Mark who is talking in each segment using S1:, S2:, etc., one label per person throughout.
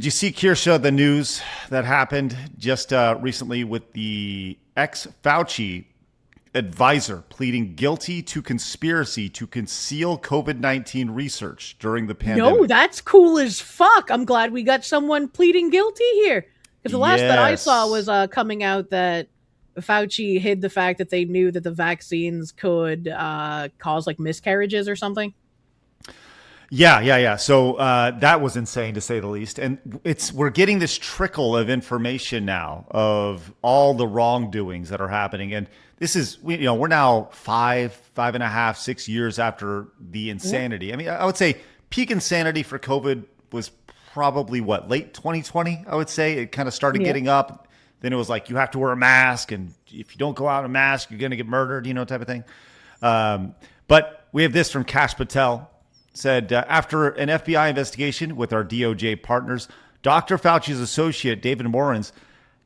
S1: Did you see, Kirsha, the news that happened just recently with the ex-Fauci advisor pleading guilty to conspiracy to conceal COVID-19 research during the pandemic?
S2: No, that's cool as fuck. I'm glad we got someone pleading guilty here. Because the last that I saw was coming out that Fauci hid the fact that they knew that the vaccines could cause like miscarriages or something.
S1: Yeah. So that was insane, to say the least. And we're getting this trickle of information now of all the wrongdoings that are happening. And this is, we're now 5.5, 6 years after the insanity. Yeah. I mean, I would say peak insanity for COVID was probably late 2020, I would say. It kind of started getting up. Then it was like, you have to wear a mask. And if you don't go out in a mask, you're going to get murdered, type of thing. But we have this from Kash Patel. Said, after an FBI investigation with our DOJ partners, Dr. Fauci's associate, David Morans,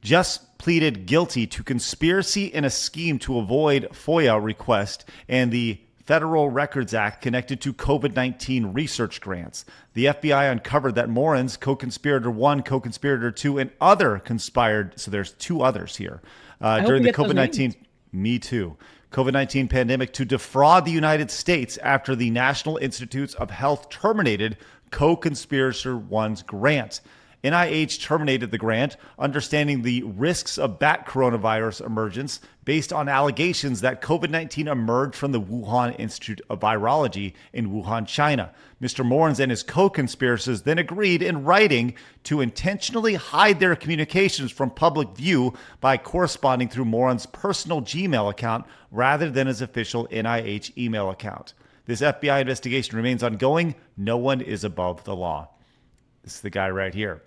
S1: just pleaded guilty to conspiracy in a scheme to avoid FOIA request and the Federal Records Act connected to COVID-19 research grants. The FBI uncovered that Morans, co-conspirator 1, co-conspirator 2, and other conspired, so there's 2 others here, during the COVID-19, me too, COVID-19 pandemic to defraud the United States after the National Institutes of Health terminated co-conspirator 1's grant. NIH terminated the grant, understanding the risks of bat coronavirus emergence based on allegations that COVID-19 emerged from the Wuhan Institute of Virology in Wuhan, China. Mr. Morans and his co-conspirators then agreed in writing to intentionally hide their communications from public view by corresponding through Morans' personal Gmail account rather than his official NIH email account. This FBI investigation remains ongoing. No one is above the law. This is the guy right here.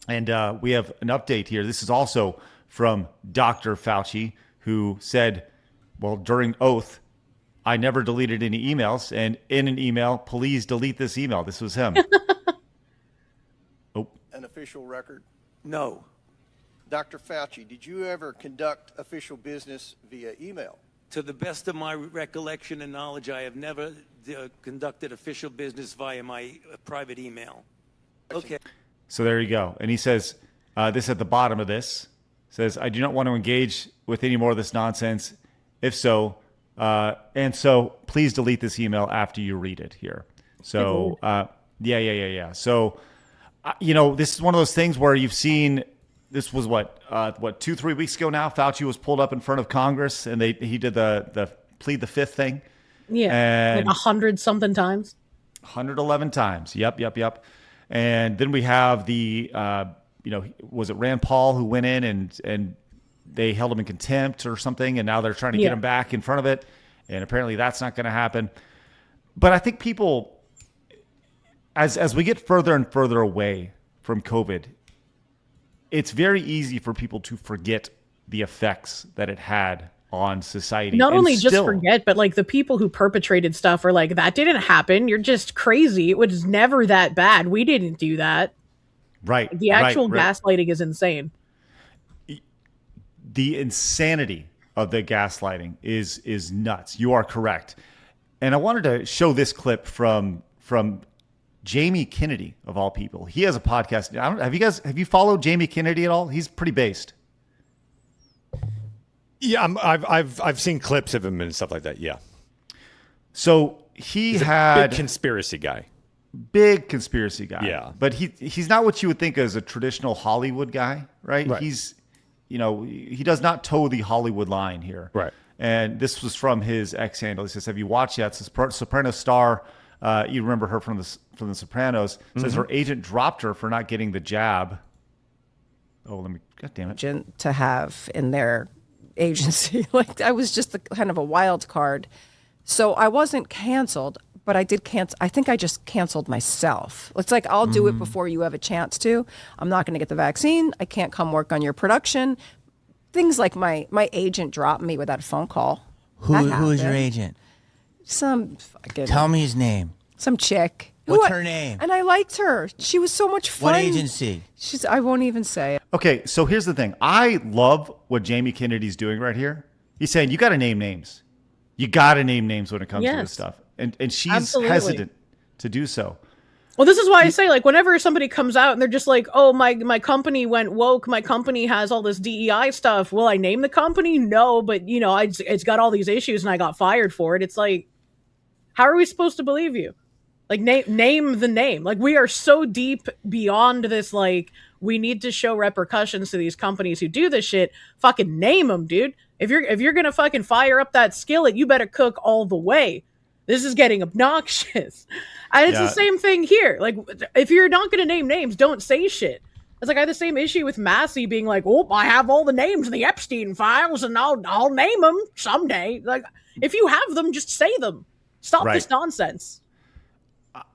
S1: And we have an update here. This is also from Dr. Fauci, who said, well, during oath, I never deleted any emails. And in an email, please delete this email. This was him.
S3: An official record?
S4: No.
S3: Dr. Fauci, did you ever conduct official business via email?
S4: To the best of my recollection and knowledge, I have never conducted official business via my private email. Okay.
S1: So there you go. And he says, this at the bottom of this, says, I do not want to engage with any more of this nonsense. If so, and so please delete this email after you read it here. So, yeah. So, this is one of those things where you've seen, this was what 2-3 weeks ago now, Fauci was pulled up in front of Congress and he did the plead the fifth thing.
S2: Yeah. And like 100-something times.
S1: 111 times. Yep. And then we have the, was it Rand Paul who went in and they held him in contempt or something, and now they're trying to get him back in front of it, and apparently that's not going to happen. But I think people, as we get further and further away from COVID, it's very easy for people to forget the effects that it had on society.
S2: Not only just forget, but like the people who perpetrated stuff are like, that didn't happen. You're just crazy. It was never that bad. We didn't do that.
S1: Right.
S2: The actual gaslighting is insane.
S1: The insanity of the gaslighting is nuts. You are correct. And I wanted to show this clip from Jamie Kennedy, of all people. He has a podcast. Have you followed Jamie Kennedy at all? He's pretty based.
S5: Yeah, I've seen clips of him and stuff like that. Yeah.
S1: So he's a
S5: big conspiracy guy.
S1: Big conspiracy guy.
S5: Yeah.
S1: But he's not what you would think as a traditional Hollywood guy, right?
S5: Right.
S1: He does not toe the Hollywood line here.
S5: Right.
S1: And this was from his X handle. He says, "Have you watched yet? It's a Sopranos star. You remember her from the Sopranos. Says her agent dropped her for not getting the jab. God damn it.
S6: Agent to have in their agency. Like, I was just kind of a wild card. So I wasn't canceled, but I did cancel. I think I just canceled myself. It's like, I'll do it before you have a chance to. I'm not going to get the vaccine. I can't come work on your production. Things like my agent dropped me without a phone call.
S7: Who is your agent?
S6: Some fucking...
S7: Tell me his name.
S6: Some chick.
S7: What's her name?
S6: And I liked her. She was so much fun.
S7: What agency?
S6: I won't even say it.
S1: Okay, so here's the thing. I love what Jamie Kennedy's doing right here. He's saying, you got to name names. You got to name names when it comes to this stuff. And she's hesitant to do so.
S2: Well, this is why I say, like, whenever somebody comes out and they're just like, oh, my company went woke, my company has all this DEI stuff, will I name the company? No, but, you know, it's got all these issues and I got fired for it. It's like, how are we supposed to believe you? Like, name the name. Like, we are so deep beyond this, like, we need to show repercussions to these companies who do this shit. Fucking name them, dude. If you're gonna fucking fire up that skillet, you better cook all the way. This is getting obnoxious. And it's the same thing here. Like, if you're not going to name names, don't say shit. It's like I had the same issue with Massey being like, oh, I have all the names in the Epstein files and I'll name them someday. Like, if you have them, just say them. Stop this nonsense.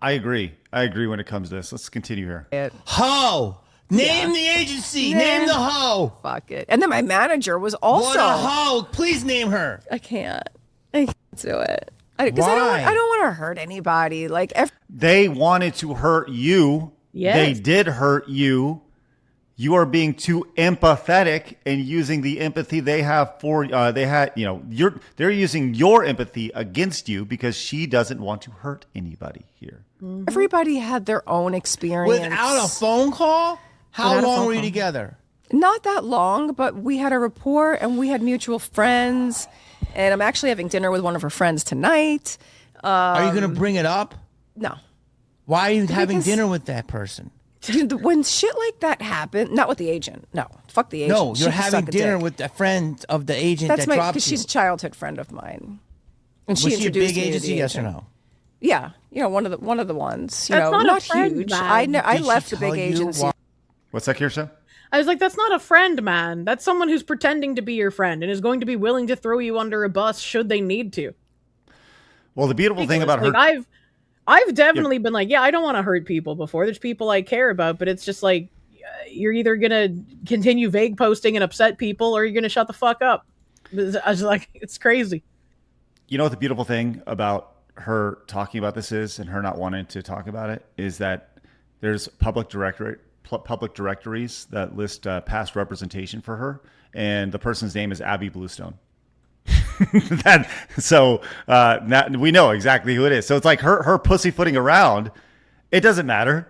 S1: I agree. I agree when it comes to this. Let's continue here.
S7: Ho! Name the agency. Name the ho.
S6: Fuck it. And then my manager was also.
S7: What a ho! Please name her.
S6: I can't do it. Because
S7: Why?
S6: I don't want to hurt anybody. Like
S1: they wanted to hurt you.
S2: Yes.
S1: They did hurt you. You are being too empathetic and using the empathy they have for they're using your empathy against you because she doesn't want to hurt anybody here.
S6: Everybody had their own experience.
S7: Without a phone call? How long were you together?
S6: Not that long, but we had a rapport and we had mutual friends. And I'm actually having dinner with one of her friends tonight.
S7: Are you going to bring it up?
S6: No.
S7: Why are you having dinner with that person?
S6: When shit like that happened, not with the agent. No, fuck the agent.
S7: No, you're having dinner with a friend of the agent that dropped you.
S6: Because she's a childhood friend of mine. And
S7: Was she a big agency, yes or no?
S6: Yeah, one of the ones.
S2: That's not a friend,
S6: huge.
S2: man.
S6: I left the big agency.
S1: What's that, Kirsha?
S2: I was like, that's not a friend, man. That's someone who's pretending to be your friend and is going to be willing to throw you under a bus should they need to.
S1: Well, the beautiful thing about her...
S2: I've definitely been like, yeah, I don't want to hurt people before. There's people I care about, but it's just like, you're either going to continue vague posting and upset people or you're going to shut the fuck up. I was like, it's crazy.
S1: You know what the beautiful thing about her talking about this is and her not wanting to talk about it is that there's public directories that list past representation for her, and the person's name is Abby Bluestone. Now we know exactly who it is. So it's like her pussyfooting around. It doesn't matter.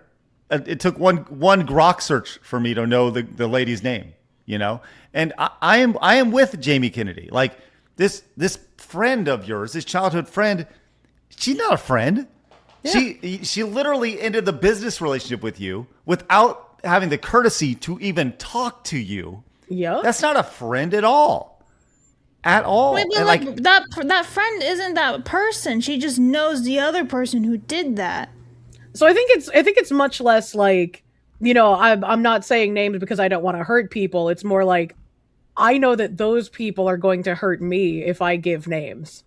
S1: It took one Grok search for me to know the lady's name, you know. And I am with Jamie Kennedy. Like this friend of yours, this childhood friend. She's not a friend. Yeah. She literally ended the business relationship with you without having the courtesy to even talk to you.
S2: Yeah,
S1: that's not a friend at all. At all.
S8: Wait, but like that friend isn't that person. She just knows the other person who did that.
S2: So I think it's much less like, you know, I'm not saying names because I don't want to hurt people. It's more like I know that those people are going to hurt me if I give names.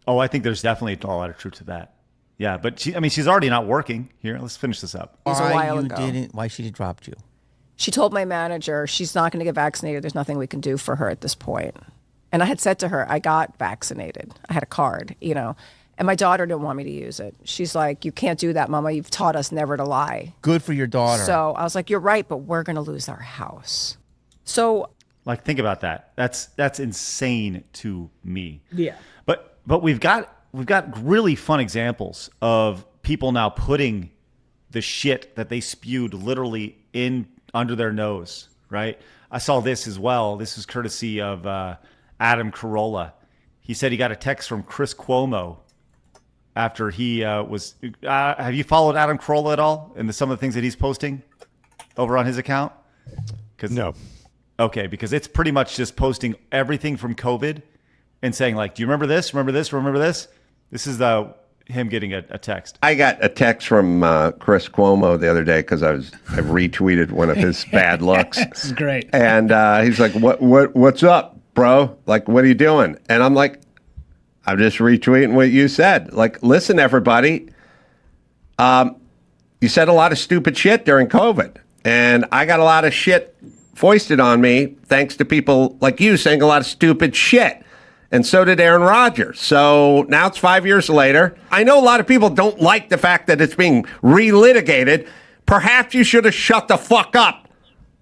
S1: Oh, I think there's definitely a lot of truth to that. Yeah, but she's already not working. Here, let's finish this up.
S7: Why she dropped you?
S6: She told my manager she's not going to get vaccinated. There's nothing we can do for her at this point. And I had said to her, I got vaccinated. I had a card, you know. And my daughter didn't want me to use it. She's like, you can't do that, Mama. You've taught us never to lie.
S7: Good for your daughter.
S6: So I was like, you're right, but we're going to lose our house. So,
S1: like, think about that. That's insane to me.
S2: Yeah.
S1: But we've got really fun examples of people now putting the shit that they spewed literally in under their nose, right? I saw this as well. This is courtesy of Adam Carolla. He said he got a text from Chris Cuomo after he was... have you followed Adam Carolla at all and some of the things that he's posting over on his account?
S5: No.
S1: Okay, because it's pretty much just posting everything from COVID and saying, like, do you remember this? Remember this? Remember this? This is him getting a text.
S9: I got a text from Chris Cuomo the other day because I retweeted one of his bad looks.
S10: This is great.
S9: And he's like, what's up, bro? Like, what are you doing? And I'm like, I'm just retweeting what you said. Like, listen, everybody. You said a lot of stupid shit during COVID. And I got a lot of shit foisted on me thanks to people like you saying a lot of stupid shit. And so did Aaron Rodgers. So now it's 5 years later. I know a lot of people don't like the fact that it's being relitigated. Perhaps you should have shut the fuck up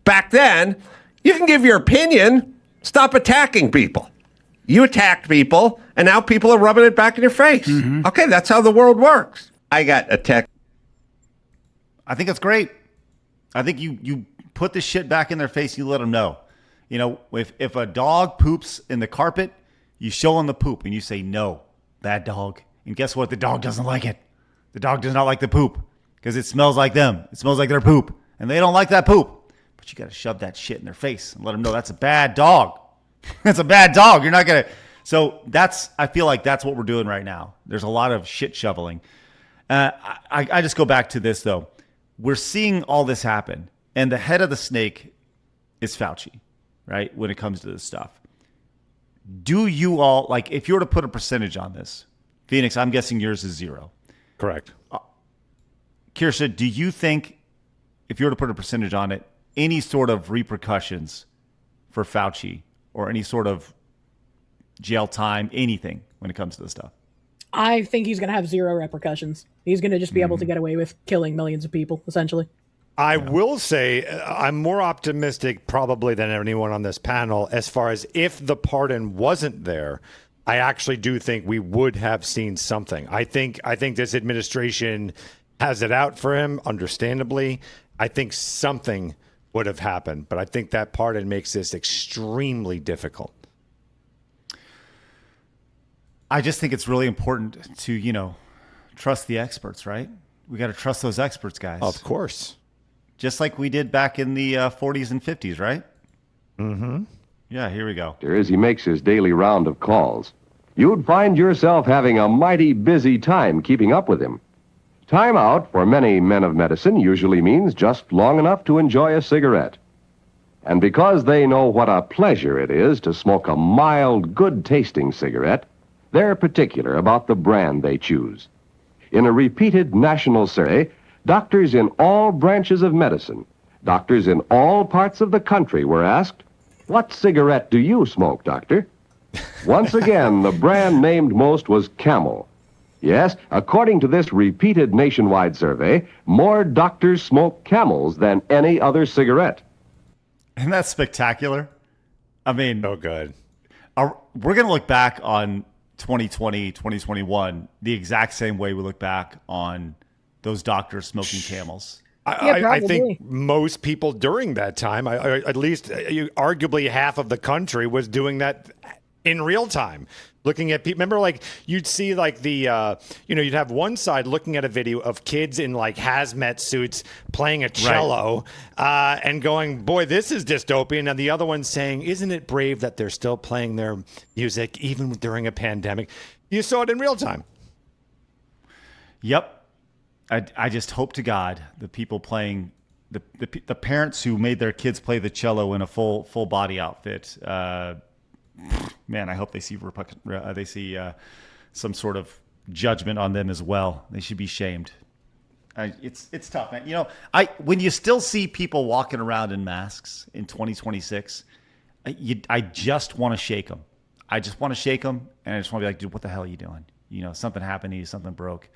S9: back then. You can give your opinion. Stop attacking people. You attacked people, and now people are rubbing it back in your face. Mm-hmm. Okay, that's how the world works. I got a text.
S1: I think it's great. I think you put the shit back in their face. You let them know. You know, if a dog poops in the carpet, you show them the poop and you say, no, bad dog. And guess what? The dog doesn't like it. The dog does not like the poop because it smells like them. It smells like their poop. And they don't like that poop. But you got to shove that shit in their face and let them know that's a bad dog. That's a bad dog. You're not going to. So I feel like that's what we're doing right now. There's a lot of shit shoveling. I just go back to this, though. We're seeing all this happen. And the head of the snake is Fauci, right? When it comes to this stuff. Do you all, like, if you were to put a percentage on this, Phoenix, I'm guessing yours is 0.
S5: Correct.
S1: Kirsha, do you think, if you were to put a percentage on it, any sort of repercussions for Fauci or any sort of jail time, anything when it comes to this stuff?
S2: I think he's going to have 0 repercussions. He's going to just be able to get away with killing millions of people, essentially.
S5: I will say I'm more optimistic probably than anyone on this panel as far as if the pardon wasn't there. I actually do think we would have seen something. I think this administration has it out for him, understandably. I think something would have happened, but I think that pardon makes this extremely difficult.
S1: I just think it's really important to, trust the experts, right? We got to trust those experts, guys.
S5: Of course.
S1: Just like we did back in the 40s and 50s, right?
S5: Mm-hmm.
S1: Yeah, here we go.
S10: As he makes his daily round of calls, you'd find yourself having a mighty busy time keeping up with him. Time out for many men of medicine usually means just long enough to enjoy a cigarette. And because they know what a pleasure it is to smoke a mild, good-tasting cigarette, they're particular about the brand they choose. In a repeated national survey, doctors in all branches of medicine, doctors in all parts of the country were asked, "What cigarette do you smoke, doctor?" Once again, the brand named most was Camel. Yes, according to this repeated nationwide survey, more doctors smoke Camels than any other cigarette.
S1: Isn't that spectacular? I mean,
S5: oh, good.
S1: We're going to look back on 2020, 2021, the exact same way we look back on those doctors smoking Camels.
S5: I think most people during that time, at least arguably half of the country was doing that in real time. Looking at people, remember, like you'd see like the, you'd have one side looking at a video of kids in like hazmat suits playing a cello, and going, boy, this is dystopian. And the other one saying, isn't it brave that they're still playing their music even during a pandemic? You saw it in real time.
S1: Yep. I just hope to God the people playing, the parents who made their kids play the cello in a full body outfit, man, I hope they see some sort of judgment on them as well. They should be shamed. It's tough, man. When you still see people walking around in masks in 2026, I just want to shake them. I just want to shake them, and I just want to be like, dude, what the hell are you doing? Something happened to you, something broke.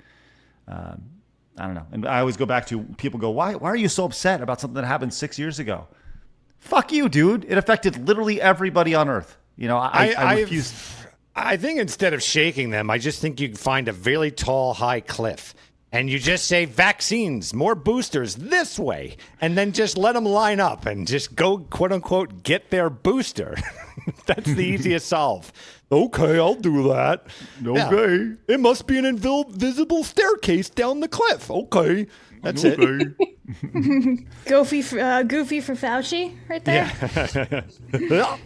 S1: I don't know. And I always go back to people go, why are you so upset about something that happened 6 years ago? Fuck you, dude. It affected literally everybody on Earth. I refuse.
S5: I think instead of shaking them, I just think you find a very tall, high cliff. And you just say vaccines, more boosters this way. And then just let them line up and just go, quote unquote, get their booster. That's the easiest solve. Okay, I'll do that.
S1: Okay.
S5: Yeah. It must be an invisible staircase down the cliff. Okay. That's it.
S8: Goofy for Fauci right there.
S5: Yeah.